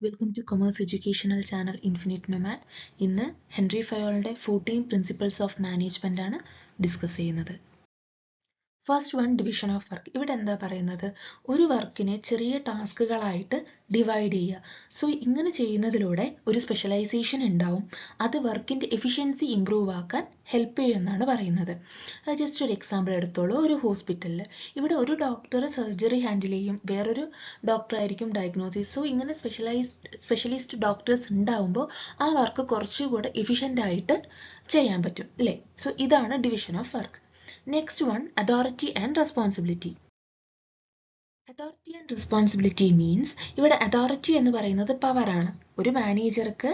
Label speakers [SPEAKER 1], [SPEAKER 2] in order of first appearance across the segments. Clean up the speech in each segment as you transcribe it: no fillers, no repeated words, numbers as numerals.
[SPEAKER 1] Welcome two commerce educational channel infinite nomad. ഇന്ന് Henry ഫയോളിൻ്റെ 14 principles of management ആണ് discuss ചെയ്യുന്നത്. First one, division of work. ഇവിടെ എന്താ പറയുന്നത്, ഒരു വർക്കിനെ ചെറിയ ടാസ്കുകളായിട്ട് ഡിവൈഡ് ചെയ്യുക. സോ ഇങ്ങനെ ചെയ്യുന്നതിലൂടെ ഒരു സ്പെഷ്യലൈസേഷൻ ഉണ്ടാവും, അത് വർക്കിൻ്റെ എഫിഷ്യൻസി ഇമ്പ്രൂവ് ആക്കാൻ ഹെൽപ്പ് ചെയ്യുമെന്നാണ് പറയുന്നത്. ജസ്റ്റ് ഒരു എക്സാമ്പിൾ എടുത്തോളൂ. ഒരു ഹോസ്പിറ്റലിൽ ഇവിടെ ഒരു ഡോക്ടർ സർജറി ഹാൻഡിൽ ചെയ്യും, വേറൊരു ഡോക്ടർ ആയിരിക്കും ഡയഗ്നോസിസ്. സോ ഇങ്ങനെ സ്പെഷ്യലിസ്റ്റ് ഡോക്ടേഴ്സ് ഉണ്ടാവുമ്പോൾ ആ വർക്ക് കുറച്ചുകൂടെ എഫിഷ്യൻ്റ് ആയിട്ട് ചെയ്യാൻ പറ്റും അല്ലേ. സോ ഇതാണ് division of work. Next one, authority and responsibility. Authority and responsibility means ഇവിടെ അതോറിറ്റി എന്ന് പറയുന്നത് പവറാണ്. ഒരു മാനേജർക്ക്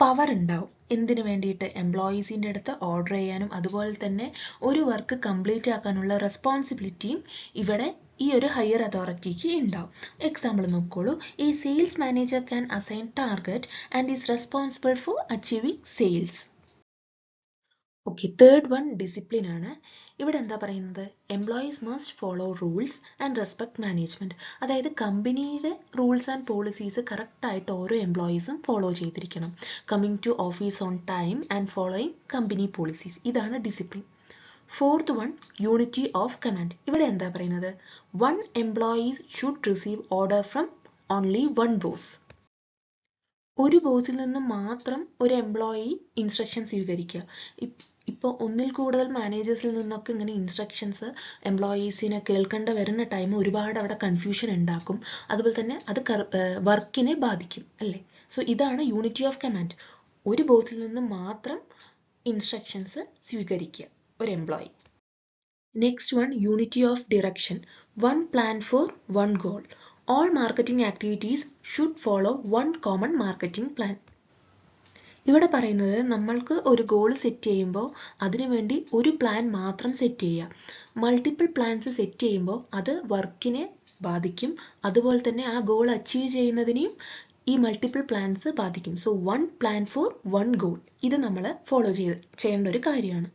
[SPEAKER 1] പവർ ഉണ്ടാവും എന്തിനു വേണ്ടിയിട്ട്, എംപ്ലോയീസിൻ്റെ അടുത്ത് ഓർഡർ ചെയ്യാനും അതുപോലെ തന്നെ ഒരു വർക്ക് കംപ്ലീറ്റ് ആക്കാനുള്ള റെസ്പോൺസിബിലിറ്റിയും ഇവിടെ ഈ ഒരു ഹയർ അതോറിറ്റിക്ക് ഉണ്ടാവും. എക്സാമ്പിൾ നോക്കോളൂ. ഈ sales manager can assign target and is responsible for achieving sales. Okay, third one discipline ആണ്. ഇവിടെ എന്താ പറയുന്നത്, employees must follow rules and respect management. അതായത് കമ്പനിയുടെ റൂൾസ് ആൻഡ് പോളിസീസ് കറക്റ്റായിട്ട് ഓരോ എംപ്ലോയീസും ഫോളോ ചെയ്തിരിക്കണം. Coming to office on time and following company policies, ഇതാണ് discipline. Fourth one, unity of command. ഇവിടെ എന്താ പറയുന്നത്, one employees should receive order from only one boss. ഒരു ബോസിൽ നിന്നും മാത്രം ഒരു എംപ്ലോയി ഇൻസ്ട്രക്ഷൻ സ്വീകരിക്കുക. ഇപ്പോൾ ഒന്നിൽ കൂടുതൽ മാനേജേഴ്സിൽ നിന്നൊക്കെ ഇങ്ങനെ ഇൻസ്ട്രക്ഷൻസ് എംപ്ലോയീസിനെ കേൾക്കേണ്ട വരുന്ന ടൈം ഒരുപാട് അവിടെ കൺഫ്യൂഷൻ ഉണ്ടാക്കും. അതുപോലെ തന്നെ അത് വർക്കിനെ ബാധിക്കും അല്ലേ. സോ ഇതാണ് യൂണിറ്റി ഓഫ് കമാൻഡ്. ഒരു ബോസിൽ നിന്ന് മാത്രം ഇൻസ്ട്രക്ഷൻസ് സ്വീകരിക്കുക ഒരു employee. Next one, unity of direction. One plan for one goal. All marketing activities should follow one common marketing plan. ഇവിടെ പറയുന്നത് നമ്മൾക്ക് ഒരു ഗോൾ സെറ്റ് ചെയ്യുമ്പോൾ അതിനുവേണ്ടി ഒരു പ്ലാൻ മാത്രം സെറ്റ് ചെയ്യുക. മൾട്ടിപ്പിൾ പ്ലാൻസ് സെറ്റ് ചെയ്യുമ്പോൾ അത് വർക്കിനെ ബാധിക്കും, അതുപോലെ തന്നെ ആ ഗോൾ അച്ചീവ് ചെയ്യുന്നതിനെയും ഈ മൾട്ടിപ്പിൾ പ്ലാൻസ് ബാധിക്കും. So one plan for one goal, ഇത് നമ്മൾ ഫോളോ ചെയ്യേണ്ട ഒരു കാര്യമാണ്.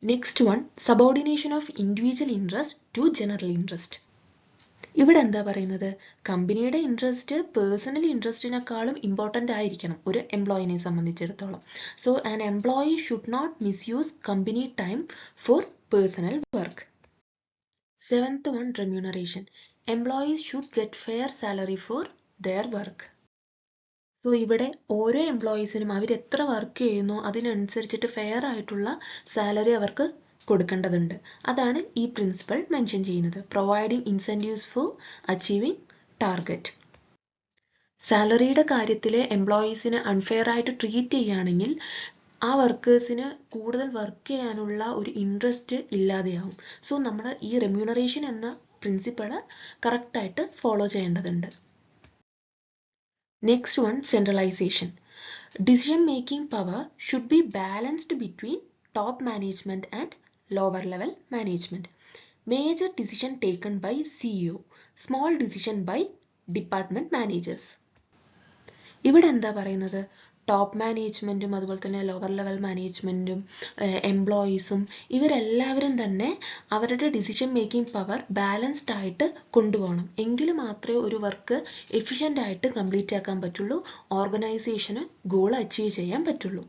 [SPEAKER 1] Next one, subordination of individual interest to general interest. ഇവിടെ എന്താ പറയുന്നത്, കമ്പനിയുടെ ഇൻട്രസ്റ്റ് പേഴ്സണൽ ഇൻട്രസ്റ്റിനേക്കാളും ഇമ്പോർട്ടൻ്റ് ആയിരിക്കണം ഒരു എംപ്ലോയിനെ സംബന്ധിച്ചിടത്തോളം. So an employee should not misuse company time for personal work. Seventh one, remuneration. Employees should get fair salary for their work. So ഇവിടെ ഓരോ എംപ്ലോയീസിനും അവർ എത്ര വർക്ക് ചെയ്യുന്നു അതിനനുസരിച്ചിട്ട് ഫെയർ ആയിട്ടുള്ള സാലറി അവർക്ക് കൊടുക്കേണ്ടതുണ്ട്. അതാണ് ഈ പ്രിൻസിപ്പൾ മെൻഷൻ ചെയ്യുന്നത്. Providing incentives for achieving target. സാലറിയുടെ കാര്യത്തിൽ എംപ്ലോയീസിനെ അൺഫെയർ ആയിട്ട് ട്രീറ്റ് ചെയ്യുകയാണെങ്കിൽ ആ വർക്കേഴ്സിന് കൂടുതൽ വർക്ക് ചെയ്യാനുള്ള ഒരു ഇൻട്രസ്റ്റ് ഇല്ലാതെയാവും. സോ നമ്മൾ ഈ റെമ്യൂണറേഷൻ എന്ന പ്രിൻസിപ്പൾ കറക്റ്റായിട്ട് ഫോളോ ചെയ്യേണ്ടതുണ്ട്. Next one, centralisation. Decision making power should be balanced between top management and lower level management. Major decision taken by CEO, small decision by department managers. ഇവിടെ എന്താ പറയുന്നത്, top മാനേജ്മെൻറ്റും അതുപോലെ തന്നെ ലോവർ ലെവൽ മാനേജ്മെൻറ്റും എംപ്ലോയീസും ഇവരെല്ലാവരും തന്നെ അവരുടെ ഡിസിഷൻ മേക്കിംഗ് പവർ ബാലൻസ്ഡ് ആയിട്ട് കൊണ്ടുപോകണം. എങ്കിൽ മാത്രമേ ഒരു വർക്ക് എഫിഷ്യൻ്റ് ആയിട്ട് കംപ്ലീറ്റ് ആക്കാൻ പറ്റുള്ളൂ, ഓർഗനൈസേഷന് ഗോൾ അച്ചീവ് ചെയ്യാൻ പറ്റുള്ളൂ.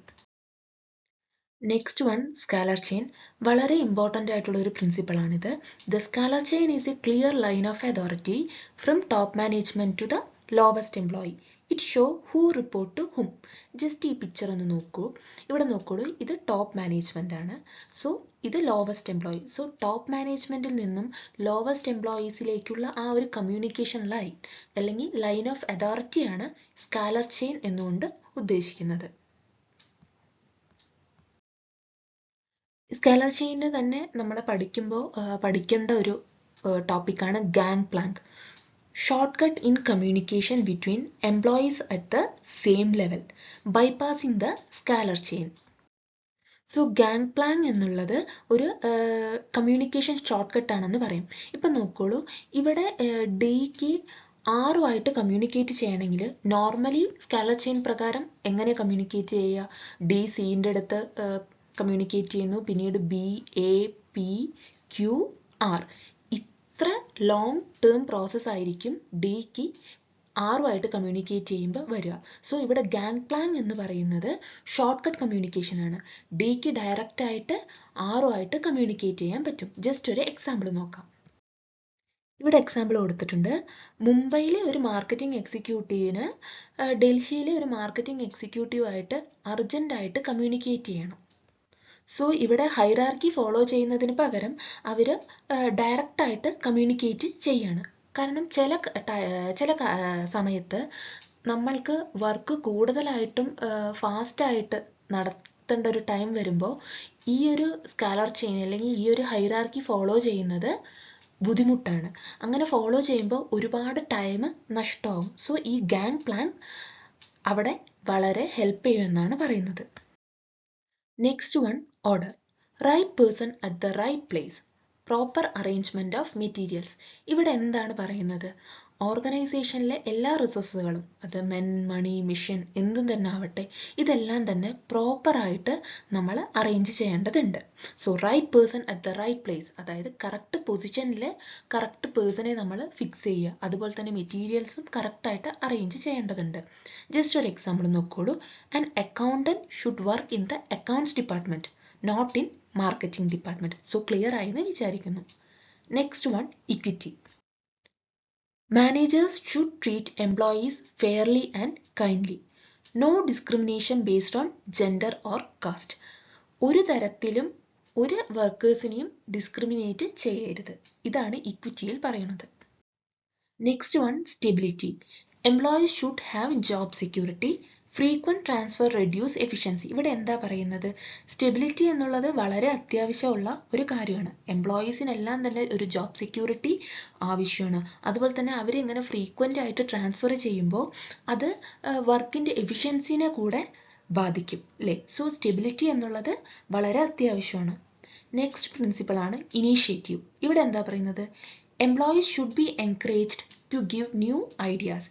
[SPEAKER 1] Next one, scalar chain. വളരെ ഇമ്പോർട്ടൻ്റ് ആയിട്ടുള്ള ഒരു പ്രിൻസിപ്പിളാണിത്. The scalar chain is a clear line of authority from top management to the lowest employee. It show who report to whom. Just ഈ പിക്ചർ ഒന്ന് നോക്കൂ. ഇവിടെ നോക്കോളൂ, ഇത് ടോപ്പ് മാനേജ്മെൻ്റ് ആണ്. സോ ഇത് ലോവസ്റ്റ് എംപ്ലോയി. സോ ടോപ്പ് മാനേജ്മെൻറ്റിൽ നിന്നും ലോവസ്റ്റ് എംപ്ലോയീസിലേക്കുള്ള ആ ഒരു കമ്മ്യൂണിക്കേഷൻ ലൈൻ അല്ലെങ്കിൽ ലൈൻ ഓഫ് അതോറിറ്റിയാണ് സ്കാലർ ചെയിൻ എന്നുകൊണ്ട് ഉദ്ദേശിക്കുന്നത്. സ്കാലർ ചെയിനിൽ തന്നെ നമ്മൾ പഠിക്കേണ്ട ഒരു ടോപ്പിക്കാണ് gang plank. Short cut in communication between employees at the same level bypassing the scalar chain. So gang plank എന്നുള്ളത് ഒരു കമ്മ്യൂണിക്കേഷൻ ഷോർട്ട് കട്ട് ആണെന്ന് പറയും. ഇപ്പം നോക്കോളൂ, ഇവിടെ ഡിക്ക് ആറുമായിട്ട് കമ്മ്യൂണിക്കേറ്റ് ചെയ്യണമെങ്കിൽ നോർമലി സ്കാലർ ചെയിൻ പ്രകാരം എങ്ങനെ കമ്മ്യൂണിക്കേറ്റ് ചെയ്യുക, ഡി സിൻ്റെ അടുത്ത് കമ്മ്യൂണിക്കേറ്റ് ചെയ്യുന്നു, പിന്നീട് B, A, P, Q, R. ഇത്ര ലോങ് ടേം പ്രോസസ് ആയിരിക്കും ഡിക്ക് ആറുമായിട്ട് കമ്മ്യൂണിക്കേറ്റ് ചെയ്യുമ്പോൾ വരിക. സോ ഇവിടെ ഗാങ് പ്ലാങ് എന്ന് പറയുന്നത് ഷോർട്ട് കട്ട് കമ്മ്യൂണിക്കേഷൻ ആണ്. ഡിക്ക് ഡയറക്റ്റ് ആയിട്ട് ആറുമായിട്ട് കമ്മ്യൂണിക്കേറ്റ് ചെയ്യാൻ പറ്റും. ജസ്റ്റ് ഒരു എക്സാമ്പിൾ നോക്കാം. ഇവിടെ എക്സാമ്പിൾ കൊടുത്തിട്ടുണ്ട്. മുംബൈയിലെ ഒരു മാർക്കറ്റിംഗ് എക്സിക്യൂട്ടീവിന് ഡൽഹിയിലെ ഒരു മാർക്കറ്റിംഗ് എക്സിക്യൂട്ടീവായിട്ട് അർജൻറ്റായിട്ട് കമ്മ്യൂണിക്കേറ്റ് ചെയ്യണം. സോ ഇവിടെ ഹൈറാർക്കി ഫോളോ ചെയ്യുന്നതിന് പകരം അവർ ഡയറക്റ്റായിട്ട് കമ്മ്യൂണിക്കേറ്റ് ചെയ്യാണ്. കാരണം ചില സമയത്ത് നമ്മൾക്ക് വർക്ക് കൂടുതലായിട്ടും ഫാസ്റ്റായിട്ട് നടത്തേണ്ട ഒരു ടൈം വരുമ്പോൾ ഈ ഒരു സ്കാലർ ചെയിൻ അല്ലെങ്കിൽ ഈ ഒരു ഹൈറാർക്കി ഫോളോ ചെയ്യുന്നത് ബുദ്ധിമുട്ടാണ്. അങ്ങനെ ഫോളോ ചെയ്യുമ്പോൾ ഒരുപാട് ടൈം നഷ്ടമാവും. സോ ഈ ഗാങ് പ്ലാൻ അവിടെ വളരെ ഹെൽപ്പ് ചെയ്യുമെന്നാണ് പറയുന്നത്. Next one, order. Right person at the right place. Proper arrangement of materials. ഇവിടെ എന്താണ് പറയുന്നത്? ഓർഗനൈസേഷനിലെ എല്ലാ റിസോഴ്സുകളും, അത് മെൻ, മണി, മിഷൻ എന്തും തന്നെ ആവട്ടെ, ഇതെല്ലാം തന്നെ പ്രോപ്പറായിട്ട് നമ്മൾ അറേഞ്ച് ചെയ്യേണ്ടതുണ്ട്. So right person at the right place, അതായത് കറക്റ്റ് പൊസിഷനിൽ കറക്റ്റ് പേഴ്സണെ നമ്മൾ ഫിക്സ് ചെയ്യുക. അതുപോലെ തന്നെ മെറ്റീരിയൽസും കറക്റ്റായിട്ട് അറേഞ്ച് ചെയ്യേണ്ടതുണ്ട്. ജസ്റ്റ് ഒരു എക്സാമ്പിൾ നോക്കോളൂ. An accountant should work in the accounts department, not in marketing department. So clear ആയെന്ന് വിചാരിക്കുന്നു. Next one, equity. Managers should treat employees fairly and kindly. No discrimination based on gender or caste. ഒരു തരത്തിലും ഒരു വർക്കേഴ്സിനെയും discriminate ചെയ്യരുത്. ഇതാണ് ഇക്വിറ്റിയിൽ പറയുന്നത്. Next one, stability. Employees should have job security. Frequent transfer reduce efficiency. ഇവിടെ എന്താ പറയുന്നത്? സ്റ്റെബിലിറ്റി എന്നുള്ളത് വളരെ അത്യാവശ്യമുള്ള ഒരു കാര്യമാണ്. എംപ്ലോയീസിനെല്ലാം തന്നെ ഒരു ജോബ് സെക്യൂരിറ്റി ആവശ്യമാണ്. അതുപോലെ തന്നെ അവരെ ഇങ്ങനെ ഫ്രീക്വന്റ് ആയിട്ട് ട്രാൻസ്ഫർ ചെയ്യുമ്പോൾ അത് വർക്കിന്റെ എഫിഷ്യൻസിനെ കൂടെ ബാധിക്കും, അല്ലേ? സോ സ്റ്റെബിലിറ്റി എന്നുള്ളത് വളരെ അത്യാവശ്യമാണ്. നെക്സ്റ്റ് പ്രിൻസിപ്പിൾ ആണ് ഇനീഷ്യേറ്റീവ്. ഇവിടെ എന്താ പറയുന്നത്? Employees should be encouraged to give new ideas.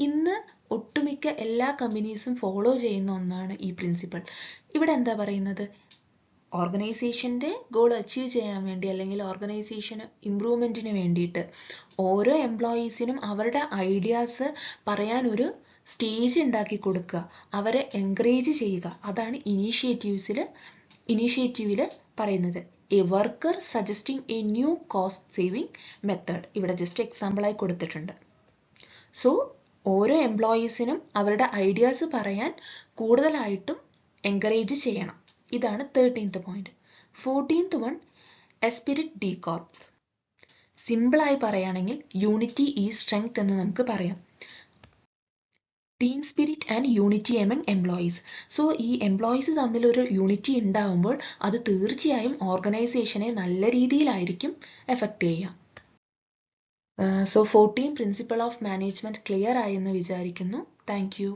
[SPEAKER 1] ഇന്ന് ഒട്ടുമിക്ക എല്ലാ കമ്പനീസും ഫോളോ ചെയ്യുന്ന ഒന്നാണ് ഈ പ്രിൻസിപ്പിൾ. ഇവിടെ എന്താ പറയുന്നത്? ഓർഗനൈസേഷൻ്റെ ഗോൾ അച്ചീവ് ചെയ്യാൻ വേണ്ടി അല്ലെങ്കിൽ ഓർഗനൈസേഷൻ ഇംപ്രൂവ്മെൻറ്റിന് വേണ്ടിയിട്ട് ഓരോ എംപ്ലോയീസിനും അവരുടെ ഐഡിയാസ് പറയാൻ ഒരു സ്റ്റേജ് ഉണ്ടാക്കി കൊടുക്കുക, അവരെ എൻകറേജ് ചെയ്യുക. അതാണ് ഇനീഷ്യേറ്റീവിൽ പറയുന്നത്. A worker suggesting A new cost saving method. ഇവിടെ ജസ്റ്റ് എക്സാമ്പിളായി കൊടുത്തിട്ടുണ്ട്. സോ ഓരോ എംപ്ലോയീസിനും അവരുടെ ഐഡിയാസ് പറയാൻ കൂടുതലായിട്ടും എൻകറേജ് ചെയ്യണം. ഇതാണ് 13th point. 14th one, esprit de corps. സിമ്പിളായി പറയുകയാണെങ്കിൽ യൂണിറ്റി ഈസ് സ്ട്രെങ്ത് എന്ന് നമുക്ക് പറയാം. Team spirit and unity among employees. So ഈ എംപ്ലോയീസ് തമ്മിൽ ഒരു യൂണിറ്റി ഉണ്ടാവുമ്പോൾ അത് തീർച്ചയായും ഓർഗനൈസേഷനെ നല്ല രീതിയിലായിരിക്കും എഫക്റ്റ് ചെയ്യുക. So 14 principle of management clear ആയെന്ന് വിചാരിക്കുന്നു. Thank you.